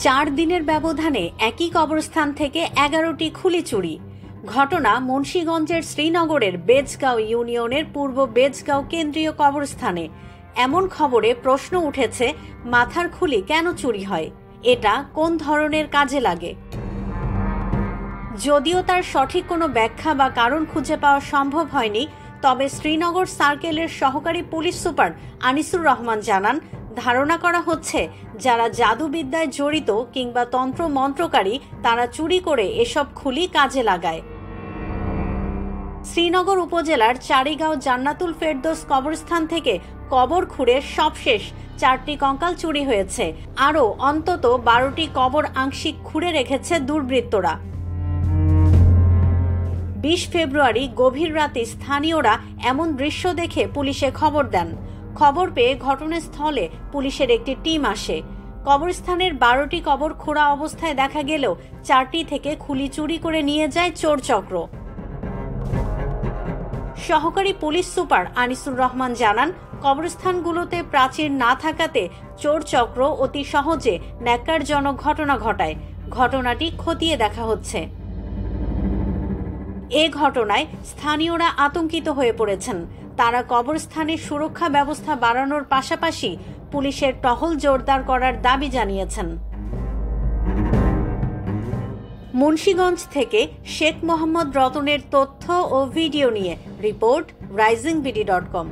4 দিনের ব্যবধানে একই কবরস্থান থেকে 11টি খুলি চুরি। ঘটনা মুন্সিগঞ্জের শ্রীনগরের বেজগাঁও ইউনিয়নের পূর্ব বেজগাঁও কেন্দ্রীয় কবরস্থানে। এমন খবরে প্রশ্ন উঠেছে, মাথার খুলি কেন চুরি হয়? এটা কোন ধরনের কাজে লাগে? যদিও তার সঠিক কোনো ব্যাখ্যা বা কারণ খুঁজে পাওয়া সম্ভব হয়নি, তবে শ্রীনগর সার্কেলের সহকারী পুলিশ সুপার আনিসুর রহমান জানান, ধারণা করা হচ্ছে যারা জাদুবিদ্যায় জড়িত কিংবা তন্ত্র মন্ত্রকারী তারা চুরি করে এসব খুলি কাজে লাগায়। শ্রীনগর উপজেলার চারিগাঁও জান্নাতুল ফেরদৌস কবরস্থান থেকে কবর খুঁড়ে সবশেষ 4টি কঙ্কাল চুরি হয়েছে। আরও অন্তত 12টি কবর আংশিক খুঁড়ে রেখেছে দুর্বৃত্তরা। 20 ফেব্রুয়ারি গভীর রাতে স্থানীয়রা এমন দৃশ্য দেখে পুলিশে খবর দেন। খবর পেয়ে ঘটনাস্থলে পুলিশের একটি টিম আসে। কবরস্থানের 12টি কবর খোঁড়া অবস্থায় দেখা গেলেও 4টি থেকে খুলি চুরি করে নিয়ে যায় চোর চক্র। সহকারী পুলিশ সুপার আনিসুর রহমান জানান, কবরস্থানগুলোতে প্রাচীর না থাকাতে চোর চক্র অতি সহজে ন্যাক্কারজনক ঘটনা ঘটায়। ঘটনাটি খতিয়ে দেখা হচ্ছে। এ ঘটনায় স্থানীয়রা আতঙ্কিত হয়ে পড়েছেন। তারা কবরস্থানের সুরক্ষা ব্যবস্থা বাড়ানোর পাশাপাশি পুলিশের টহল জোরদার করার দাবি জানিয়েছেন। মুন্সিগঞ্জ থেকে শেখ মোহাম্মদ রতনের তথ্য ও ভিডিও নিয়ে রিপোর্ট risingBD.com।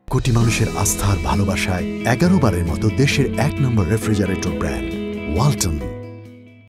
কোটি মানুষের আস্থার ভালোবাসায় 11 বারের মতো দেশের 1 নম্বর রেফ্রিজারেটর ব্র্যান্ড ওয়ালটন।